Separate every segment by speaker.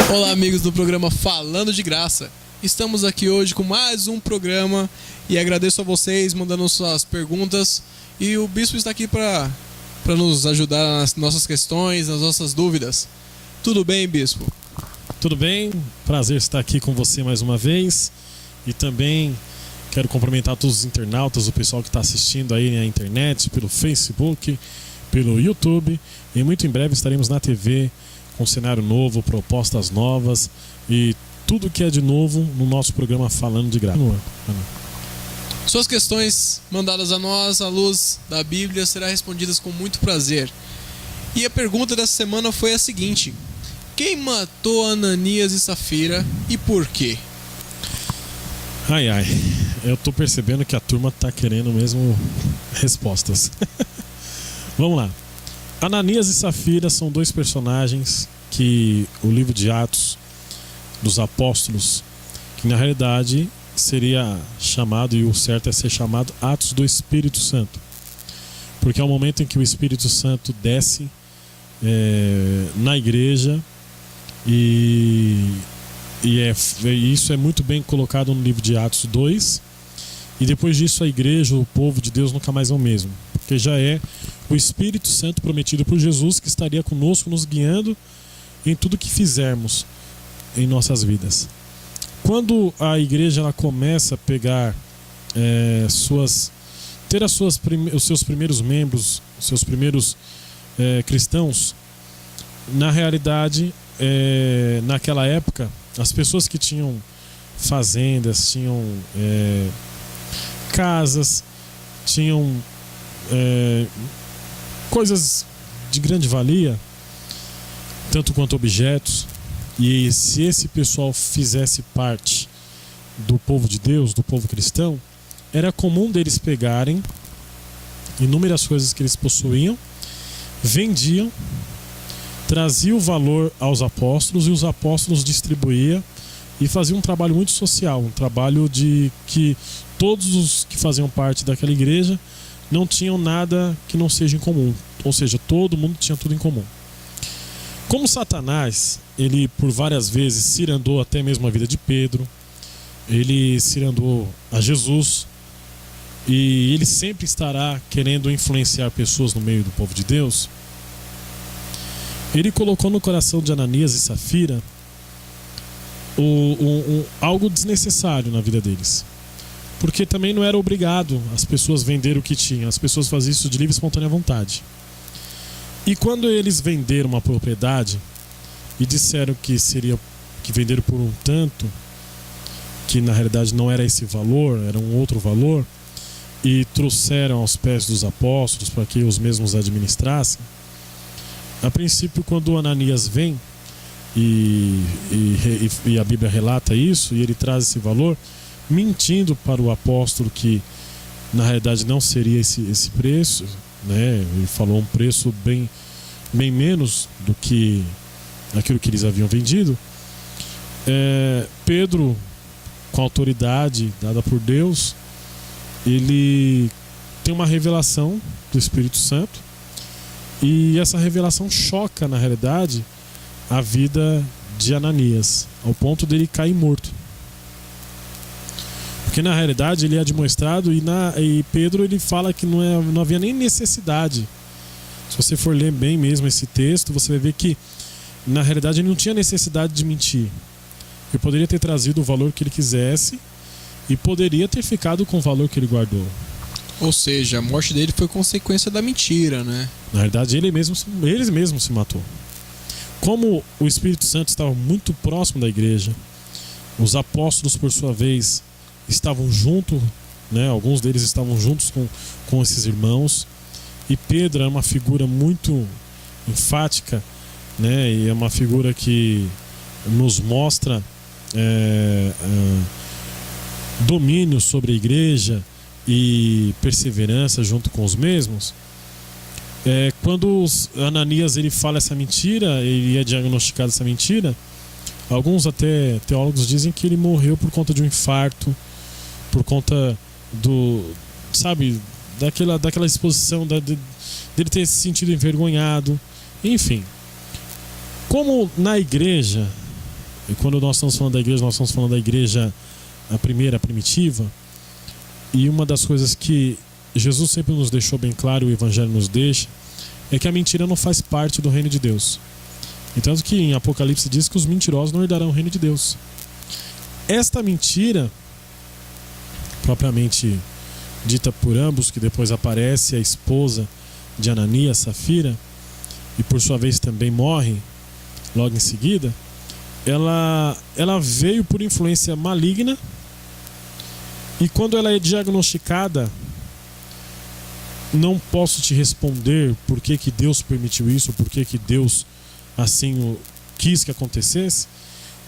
Speaker 1: Olá, amigos do programa Falando de Graça. Estamos aqui hoje com mais um programa e agradeço a vocês mandando suas perguntas. E o Bispo está aqui para nos ajudar nas nossas questões, nas nossas dúvidas. Tudo bem, Bispo?
Speaker 2: Tudo bem, prazer estar aqui com você mais uma vez. E também quero cumprimentar todos os internautas, o pessoal que está assistindo aí na internet, pelo Facebook, pelo YouTube. E muito em breve estaremos na TV com cenário novo, propostas novas e tudo que é de novo no nosso programa Falando de Graça.
Speaker 1: Suas questões mandadas a nós à luz da Bíblia serão respondidas com muito prazer. E a pergunta dessa semana foi a seguinte: quem matou Ananias e Safira e por quê?
Speaker 2: Ai, eu tô percebendo que a turma tá querendo mesmo respostas. Vamos lá. Ananias e Safira são dois personagens que o livro de Atos dos Apóstolos, que na realidade seria chamado, e o certo é ser chamado, Atos do Espírito Santo, porque é o momento em que o Espírito Santo desce na igreja e isso é muito bem colocado no livro de Atos 2, e depois disso a igreja, o povo de Deus nunca mais é o mesmo, porque já é o Espírito Santo prometido por Jesus que estaria conosco, nos guiando em tudo que fizermos em nossas vidas. Quando a igreja ela começa a pegar os seus primeiros membros, os seus primeiros cristãos, na realidade, naquela época, as pessoas que tinham fazendas, tinham casas, tinham coisas de grande valia, tanto quanto objetos, e se esse pessoal fizesse parte do povo de Deus, do povo cristão, era comum deles pegarem inúmeras coisas que eles possuíam, vendiam, traziam o valor aos apóstolos, e os apóstolos distribuíam e faziam um trabalho muito social, um trabalho de que todos os que faziam parte daquela igreja não tinham nada que não seja em comum, ou seja, todo mundo tinha tudo em comum. Como Satanás, ele por várias vezes cirandou até mesmo a vida de Pedro, ele cirandou a Jesus, e ele sempre estará querendo influenciar pessoas no meio do povo de Deus, ele colocou no coração de Ananias e Safira algo desnecessário na vida deles. Porque também não era obrigado as pessoas vender o que tinham, as pessoas faziam isso de livre e espontânea vontade. E quando eles venderam uma propriedade e disseram que venderam por um tanto, que na realidade não era esse valor, era um outro valor, e trouxeram aos pés dos apóstolos para que os mesmos administrassem, a princípio, quando Ananias vem e a Bíblia relata isso, e ele traz esse valor, mentindo para o apóstolo que na realidade não seria esse preço, né? Ele falou um preço bem menos do que aquilo que eles haviam vendido. Pedro, com a autoridade dada por Deus, ele tem uma revelação do Espírito Santo, e essa revelação choca na realidade a vida de Ananias, ao ponto dele cair morto. Porque na realidade ele é admoestado, e Pedro ele fala que não havia nem necessidade. Se você for ler bem mesmo esse texto, você vai ver que na realidade ele não tinha necessidade de mentir. Ele poderia ter trazido o valor que ele quisesse e poderia ter ficado com o valor que ele guardou.
Speaker 1: Ou seja, a morte dele foi consequência da mentira, né?
Speaker 2: Na realidade ele mesmo se matou. Como o Espírito Santo estava muito próximo da igreja, os apóstolos por sua vez estavam juntos, né? Alguns deles estavam juntos com esses irmãos, e Pedro é uma figura muito enfática, né? E é uma figura que nos mostra domínio sobre a igreja e perseverança junto com os mesmos. Quando Ananias ele fala essa mentira, ele é diagnosticado essa mentira, alguns até teólogos dizem que ele morreu por conta de um infarto, por conta daquela exposição, dele ter se sentido envergonhado, enfim. Como na igreja, e quando nós estamos falando da igreja, nós estamos falando da igreja a primeira, a primitiva, e uma das coisas que Jesus sempre nos deixou bem claro, o Evangelho nos deixa, é que a mentira não faz parte do reino de Deus. Então, que em Apocalipse diz que os mentirosos não herdarão o reino de Deus. Esta mentira, propriamente dita por ambos, que depois aparece a esposa de Ananias, Safira, e por sua vez também morre logo em seguida, ela veio por influência maligna, e quando ela é diagnosticada, não posso te responder por que Deus permitiu isso, por que Deus assim quis que acontecesse,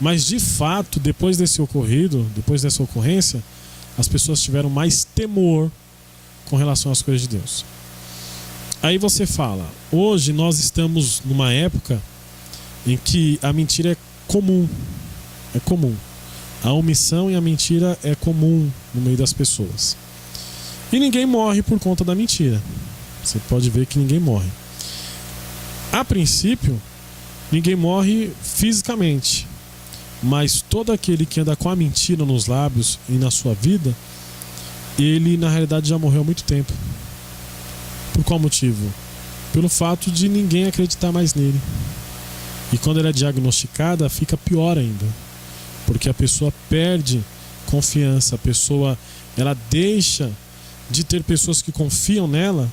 Speaker 2: mas de fato, depois dessa ocorrência, as pessoas tiveram mais temor com relação às coisas de Deus. Aí você fala, hoje nós estamos numa época em que a mentira é comum. É comum. A omissão e a mentira é comum no meio das pessoas. E ninguém morre por conta da mentira. Você pode ver que ninguém morre. A princípio, ninguém morre fisicamente. Mas todo aquele que anda com a mentira nos lábios e na sua vida, ele na realidade já morreu há muito tempo. Por qual motivo? Pelo fato de ninguém acreditar mais nele. E quando ela é diagnosticada, fica pior ainda. Porque a pessoa perde confiança, a pessoa ela deixa de ter pessoas que confiam nela,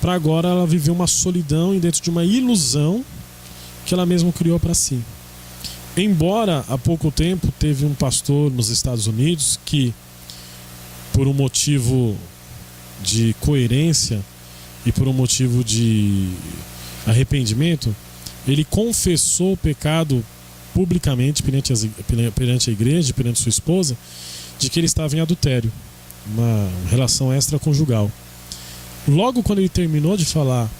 Speaker 2: para agora ela viver uma solidão e dentro de uma ilusão que ela mesma criou para si. Embora há pouco tempo teve um pastor nos Estados Unidos que, por um motivo de coerência e por um motivo de arrependimento, ele confessou o pecado publicamente perante a igreja, perante sua esposa, de que ele estava em adultério, uma relação extraconjugal. Logo quando ele terminou de falar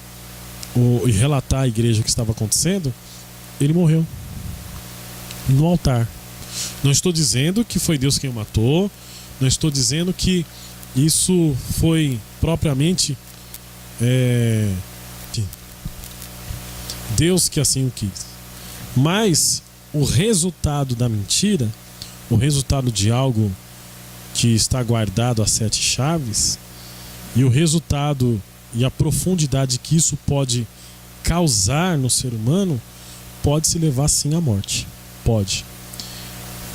Speaker 2: e relatar à igreja o que estava acontecendo, ele morreu no altar. Não estou dizendo que foi Deus quem o matou, não estou dizendo que isso foi propriamente Deus que assim o quis, mas o resultado da mentira, o resultado de algo que está guardado a 7 chaves, e o resultado e a profundidade que isso pode causar no ser humano, pode se levar sim à morte. Pode.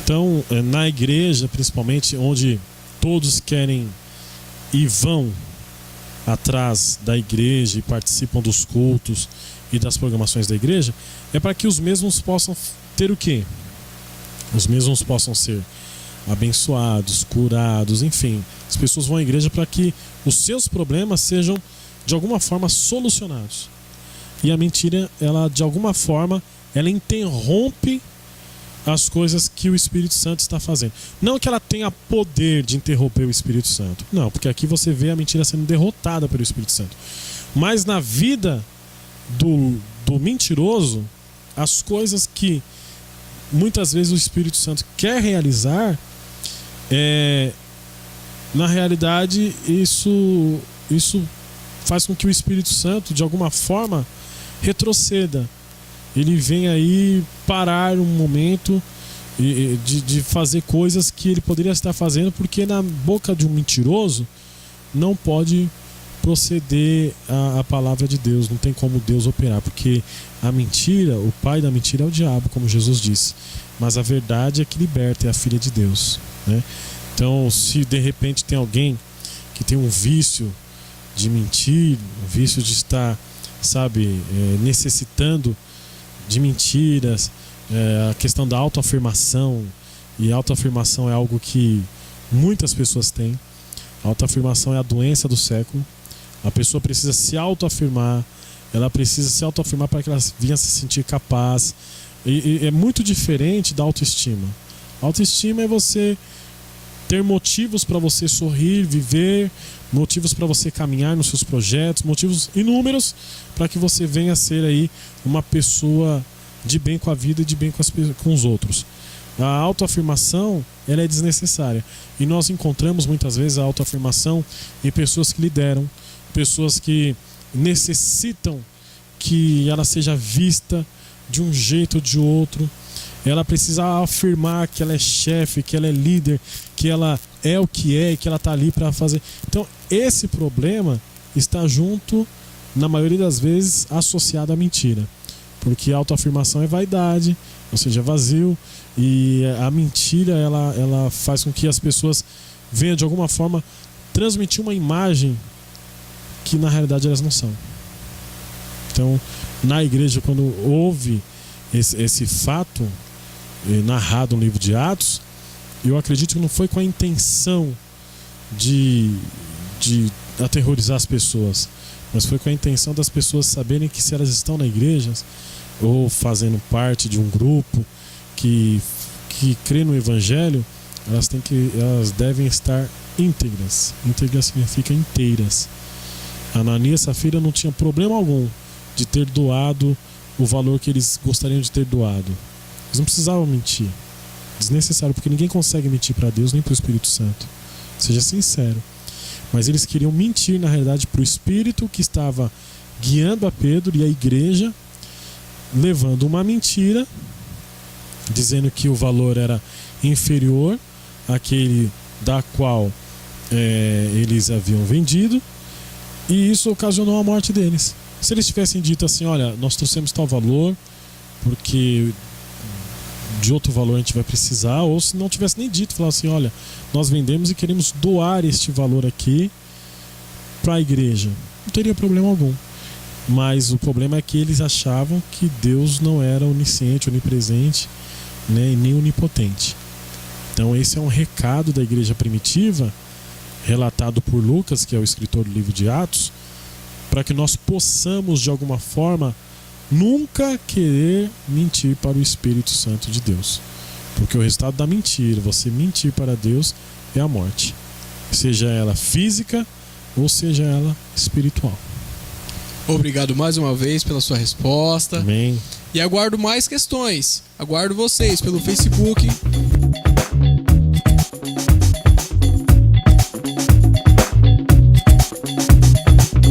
Speaker 2: Então, na igreja, principalmente, onde todos querem e vão atrás da igreja e participam dos cultos e das programações da igreja, é para que os mesmos possam ter o quê? Os mesmos possam ser abençoados, curados, enfim. As pessoas vão à igreja para que os seus problemas sejam de alguma forma solucionados. E a mentira, ela de alguma forma, ela interrompe as coisas que o Espírito Santo está fazendo. Não que ela tenha poder de interromper o Espírito Santo. Não, porque aqui você vê a mentira sendo derrotada pelo Espírito Santo. Mas na vida do mentiroso, as coisas que muitas vezes o Espírito Santo quer realizar, na realidade isso faz com que o Espírito Santo de alguma forma retroceda. Ele vem aí parar um momento de fazer coisas que ele poderia estar fazendo, porque na boca de um mentiroso não pode proceder a palavra de Deus, não tem como Deus operar, porque a mentira, o pai da mentira é o diabo, como Jesus disse, mas a verdade é que liberta, é a filha de Deus, né? Então, se de repente tem alguém que tem um vício de mentir, um vício de estar, necessitando de mentiras, a questão da autoafirmação, e autoafirmação é algo que muitas pessoas têm. A autoafirmação é a doença do século. A pessoa precisa se autoafirmar, ela precisa se autoafirmar para que ela venha se sentir capaz. E é muito diferente da autoestima. A autoestima é você ter motivos para você sorrir, viver, motivos para você caminhar nos seus projetos, motivos inúmeros para que você venha a ser aí uma pessoa de bem com a vida e de bem com os outros. A autoafirmação, ela é desnecessária. E nós encontramos muitas vezes a autoafirmação em pessoas que lideram, pessoas que necessitam que ela seja vista de um jeito ou de outro. Ela precisa afirmar que ela é chefe, que ela é líder, que ela é o que é e que ela está ali para fazer. Então, esse problema está junto, na maioria das vezes, associado à mentira. Porque a autoafirmação é vaidade, ou seja, é vazio. E a mentira, ela faz com que as pessoas venham, de alguma forma, transmitir uma imagem que, na realidade, elas não são. Então, na igreja, quando houve esse fato narrado no livro de Atos, eu acredito que não foi com a intenção de aterrorizar as pessoas, mas foi com a intenção das pessoas saberem que, se elas estão na igreja ou fazendo parte de um grupo que crê no evangelho, elas devem estar íntegras. Íntegras significa inteiras. Ananias e Safira não tinham problema algum de ter doado o valor que eles gostariam de ter doado. Eles não precisavam mentir. Desnecessário, porque ninguém consegue mentir para Deus nem para o Espírito Santo. Seja sincero. Mas eles queriam mentir, na realidade, para o Espírito que estava guiando a Pedro e a igreja, levando uma mentira, dizendo que o valor era inferior àquele da qual eles haviam vendido, e isso ocasionou a morte deles. Se eles tivessem dito assim, olha, nós trouxemos tal valor porque de outro valor a gente vai precisar, ou se não tivesse nem dito, falar assim, olha, nós vendemos e queremos doar este valor aqui para a igreja, não teria problema algum. Mas o problema é que eles achavam que Deus não era onisciente, onipresente, né, nem onipotente. Então esse é um recado da igreja primitiva, relatado por Lucas, que é o escritor do livro de Atos, para que nós possamos, de alguma forma, nunca querer mentir para o Espírito Santo de Deus. Porque o resultado da mentira, você mentir para Deus, é a morte. Seja ela física ou seja ela espiritual.
Speaker 1: Obrigado mais uma vez pela sua resposta.
Speaker 2: Amém.
Speaker 1: E aguardo mais questões. Aguardo vocês pelo Facebook,